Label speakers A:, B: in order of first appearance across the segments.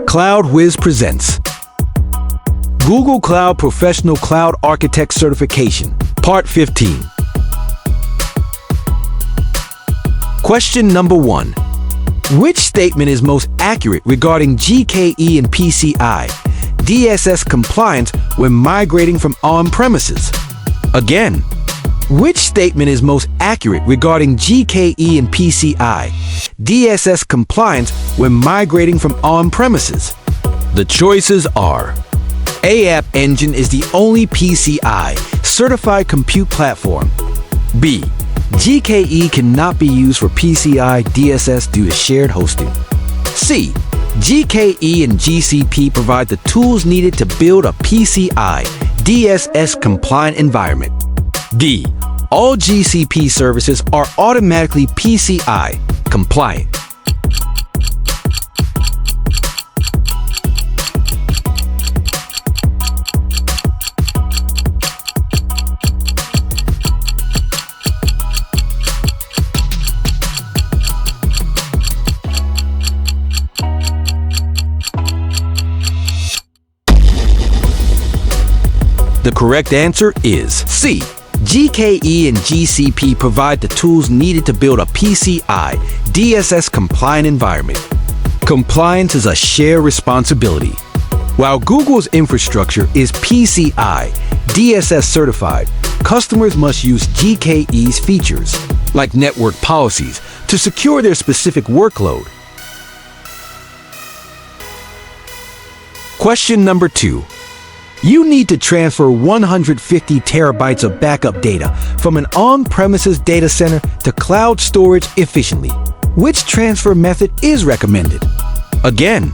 A: Kloudwizz presents Google Cloud Professional Cloud Architect Certification, Part 15. Question number 1. Which statement is most accurate regarding GKE and PCI DSS compliance when migrating from on-premises? Again, which statement is most accurate regarding GKE and PCI DSS compliance when migrating from on-premises? The choices are: A. App Engine is the only PCI certified compute platform. B. GKE cannot be used for PCI DSS due to shared hosting. C. GKE and GCP provide the tools needed to build a PCI DSS compliant environment. D. All GCP services are automatically PCI compliant. The correct answer is C. GKE and GCP provide the tools needed to build a PCI DSS compliant environment. Compliance is a shared responsibility. While Google's infrastructure is PCI DSS certified, customers must use GKE's features, like network policies, to secure their specific workload. Question number 2. You need to transfer 150 terabytes of backup data from an on-premises data center to cloud storage efficiently. Which transfer method is recommended? Again,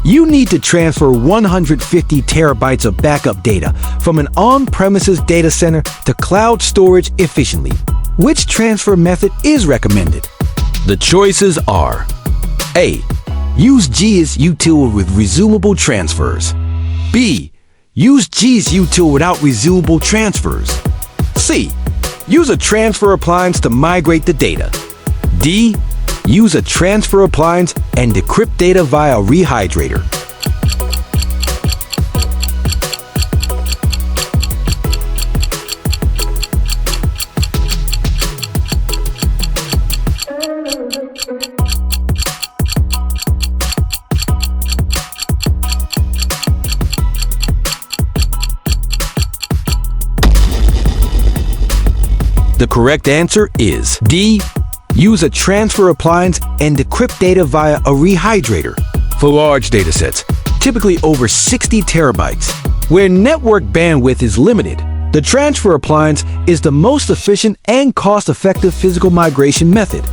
A: you need to transfer 150 terabytes of backup data from an on-premises data center to cloud storage efficiently. Which transfer method is recommended? The choices are: A. Use GIS util with resumable transfers. B. Use GIS util without resumable transfers. C. Use a transfer appliance to migrate the data. D. Use a transfer appliance and decrypt data via a rehydrator. The correct answer is D. Use a transfer appliance and decrypt data via a rehydrator. For large datasets, typically over 60 terabytes, where network bandwidth is limited, the transfer appliance is the most efficient and cost-effective physical migration method.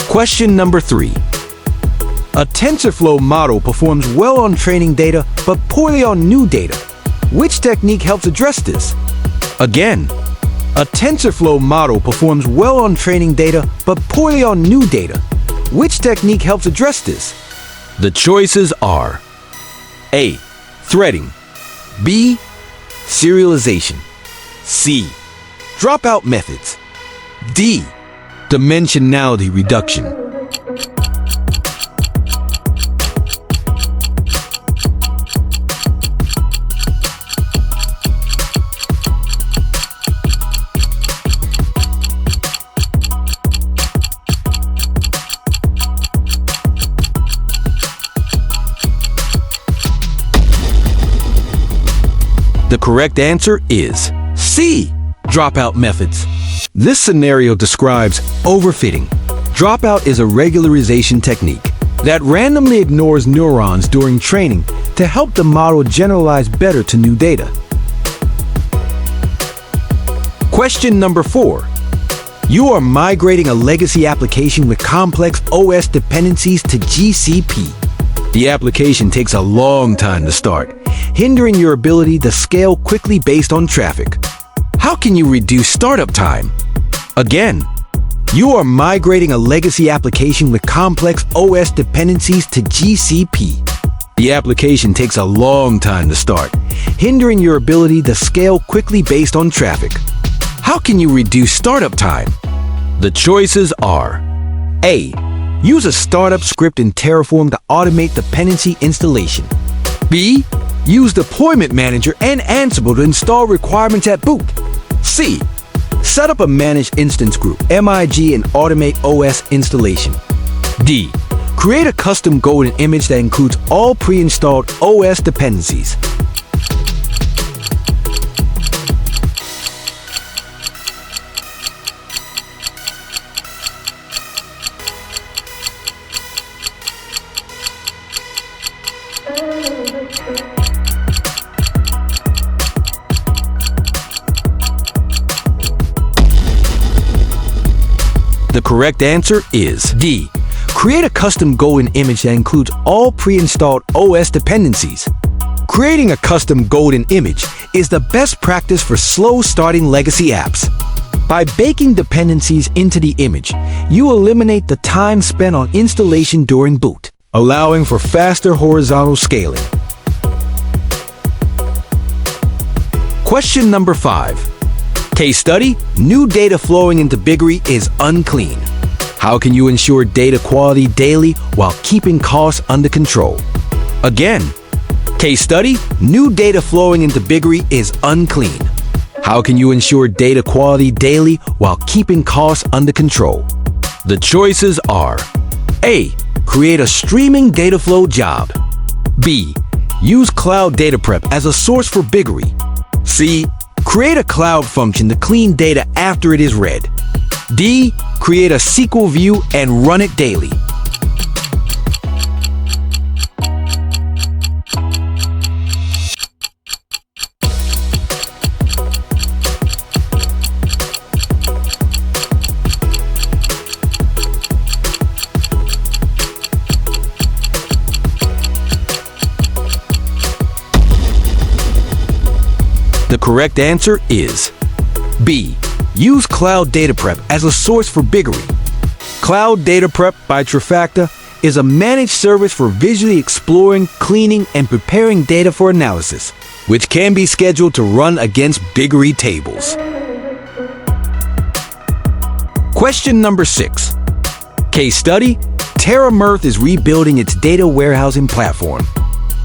A: Question number 3. A TensorFlow model performs well on training data but poorly on new data. Which technique helps address this? Again, a TensorFlow model performs well on training data but poorly on new data. Which technique helps address this? The choices are: A. Threading. B. Serialization. C. Dropout methods. D. Dimensionality reduction. The correct answer is C. Dropout methods. This scenario describes overfitting. Dropout is a regularization technique that randomly ignores neurons during training to help the model generalize better to new data. Question number 4. You are migrating a legacy application with complex OS dependencies to GCP. The application takes a long time to start, hindering your ability to scale quickly based on traffic. How can you reduce startup time? Again, you are migrating a legacy application with complex OS dependencies to GCP. The application takes a long time to start, hindering your ability to scale quickly based on traffic. How can you reduce startup time? The choices are: A. Use a startup script in Terraform to automate dependency installation. B. Use Deployment Manager and Ansible to install requirements at boot. C. Set up a managed instance group, MIG, and automate OS installation. D. Create a custom golden image that includes all pre-installed OS dependencies. The correct answer is D. Create a custom golden image that includes all pre-installed OS dependencies. Creating a custom golden image is the best practice for slow-starting legacy apps. By baking dependencies into the image, you eliminate the time spent on installation during boot, allowing for faster horizontal scaling. Question number 5. Case study: new data flowing into BigQuery is unclean. How can you ensure data quality daily while keeping costs under control? Again, case study: new data flowing into BigQuery is unclean. How can you ensure data quality daily while keeping costs under control? The choices are: A. Create a streaming data flow job. B. Use Cloud Data Prep as a source for BigQuery. C. Create a cloud function to clean data after it is read. D. Create a SQL view and run it daily. The correct answer is B. Use Cloud Data Prep as a source for BigQuery. Cloud Data Prep by Trifacta is a managed service for visually exploring, cleaning, and preparing data for analysis, which can be scheduled to run against BigQuery tables. Question number 6. Case study: Terramerth is rebuilding its data warehousing platform.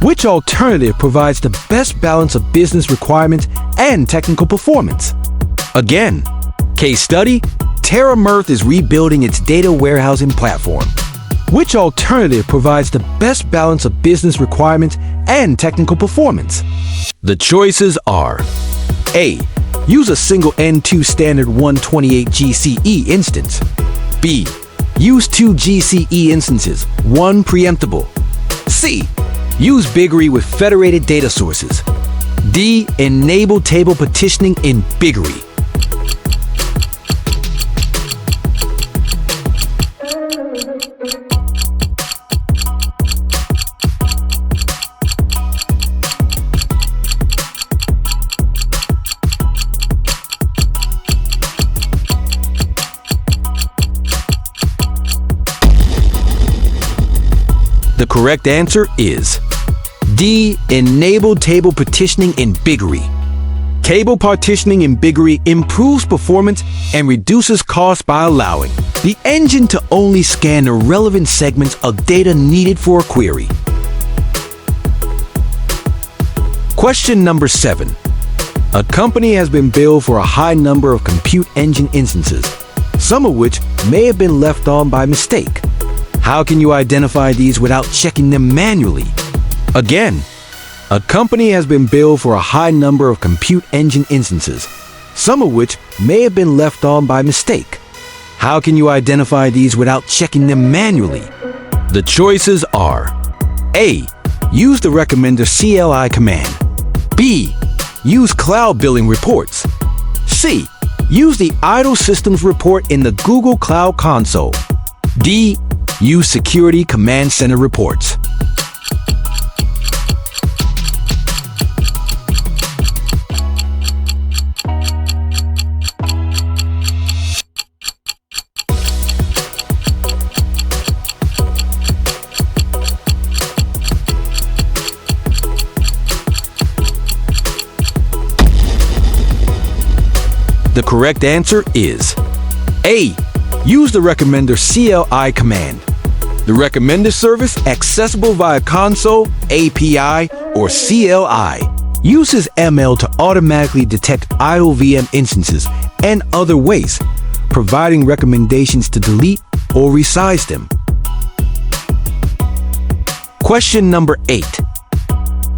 A: Which alternative provides the best balance of business requirements and technical performance? Again, case study: Terramerth is rebuilding its data warehousing platform. Which alternative provides the best balance of business requirements and technical performance? The choices are: A. Use a single N2 standard 128 GCE instance. B. Use 2 GCE instances, one preemptible. C. Use BigQuery with federated data sources. D. Enable table partitioning in BigQuery. The correct answer is D. Enable table partitioning in BigQuery. Table partitioning in BigQuery improves performance and reduces costs by allowing the engine to only scan the relevant segments of data needed for a query. Question number 7. A company has been billed for a high number of compute engine instances, some of which may have been left on by mistake. How can you identify these without checking them manually? Again, a company has been billed for a high number of compute engine instances, some of which may have been left on by mistake. How can you identify these without checking them manually? The choices are: A. Use the recommender CLI command. B. Use cloud billing reports. C. Use the idle systems report in the Google Cloud Console. D. Use security command center reports. The correct answer is A. Use the recommender CLI command. The recommender service, accessible via console, API, or CLI, uses ML to automatically detect IOVM instances and other waste, providing recommendations to delete or resize them. Question number 8.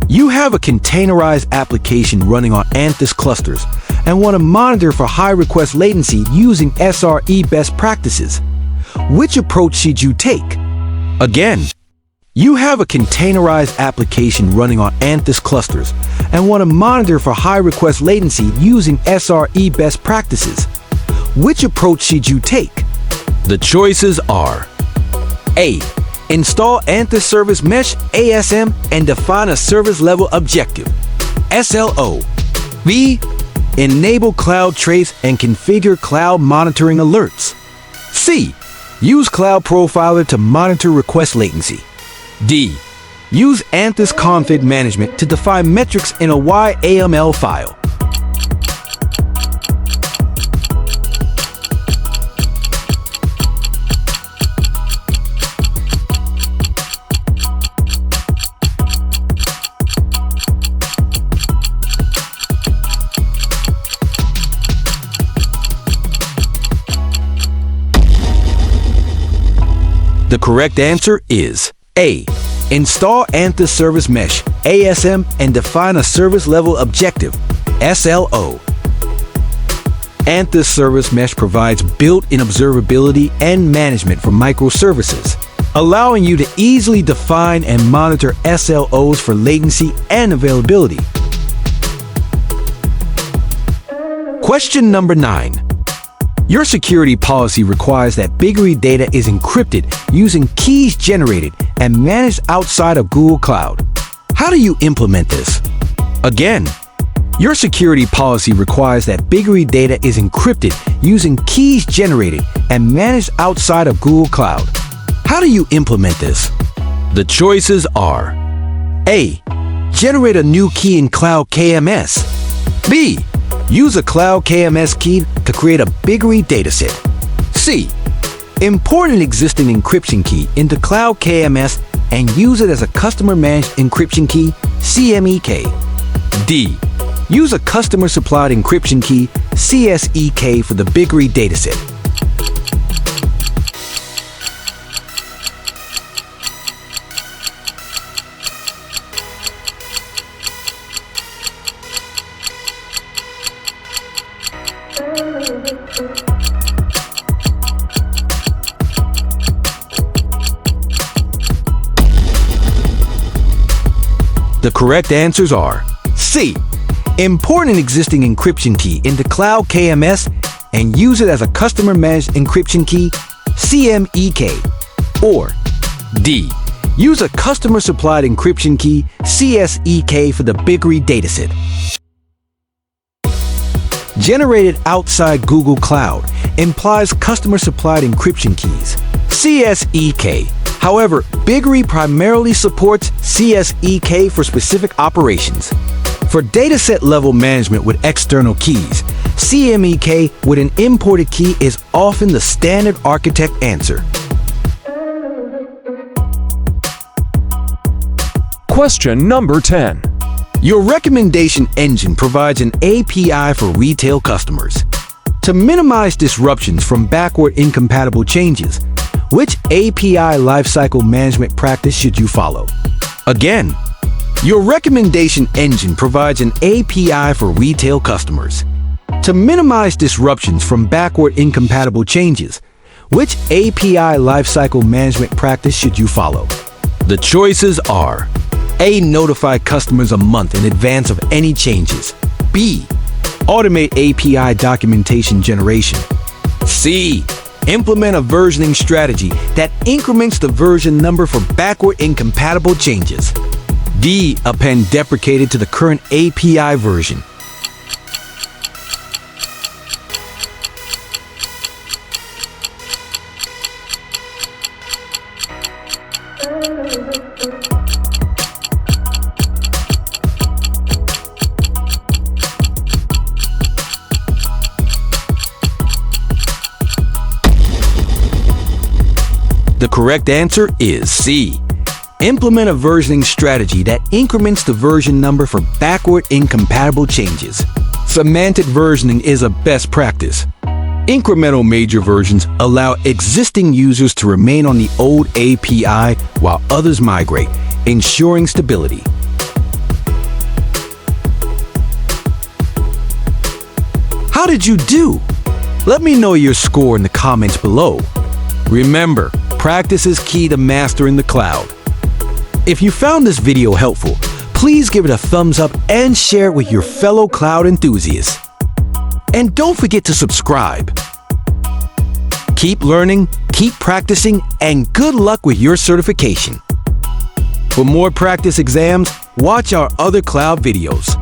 A: You have a containerized application running on Anthos clusters and want to monitor for high request latency using SRE best practices. Which approach should you take? Again, you have a containerized application running on Anthos clusters and want to monitor for high request latency using SRE best practices. Which approach should you take? The choices are: A. Install Anthos Service Mesh ASM and define a service level objective, SLO. B. Enable Cloud Trace and configure cloud monitoring alerts. C. Use Cloud Profiler to monitor request latency. D. Use Anthos Config Management to define metrics in a YAML file. The correct answer is A. Install Anthos Service Mesh ASM and define a service level objective, SLO. Anthos Service Mesh provides built-in observability and management for microservices, allowing you to easily define and monitor SLOs for latency and availability. Question number 9. Your security policy requires that BigQuery data is encrypted using keys generated and managed outside of Google Cloud. How do you implement this? Again, your security policy requires that BigQuery data is encrypted using keys generated and managed outside of Google Cloud. How do you implement this? The choices are: A. Generate a new key in Cloud KMS. B. Use a Cloud KMS key to create a BigQuery dataset. C. Import an existing encryption key into Cloud KMS and use it as a customer-managed encryption key, CMEK. D. Use a customer-supplied encryption key, CSEK, for the BigQuery dataset. The correct answers are: C. Import an existing encryption key into Cloud KMS and use it as a customer-managed encryption key, CMEK. Or D. Use a customer-supplied encryption key, CSEK, for the BigQuery dataset. Generated outside Google Cloud implies customer-supplied encryption keys, CSEK. However, BigQuery primarily supports CSEK for specific operations. For dataset level management with external keys, CMEK with an imported key is often the standard architect answer.
B: Question number 10.
A: Your recommendation engine provides an API for retail customers. To minimize disruptions from backward incompatible changes, which API lifecycle management practice should you follow? Again, your recommendation engine provides an API for retail customers. To minimize disruptions from backward incompatible changes, which API lifecycle management practice should you follow? The choices are: A. Notify customers a month in advance of any changes. B. Automate API documentation generation. C. Implement a versioning strategy that increments the version number for backward incompatible changes. D. Append deprecated to the current API version. The correct answer is C. Implement a versioning strategy that increments the version number for backward incompatible changes. Semantic versioning is a best practice. Incremental major versions allow existing users to remain on the old API while others migrate, ensuring stability. How did you do? Let me know your score in the comments below. Remember, practice is key to mastering the cloud. If you found this video helpful, please give it a thumbs up and share it with your fellow cloud enthusiasts. And don't forget to subscribe. Keep learning, keep practicing, and good luck with your certification. For more practice exams, watch our other cloud videos.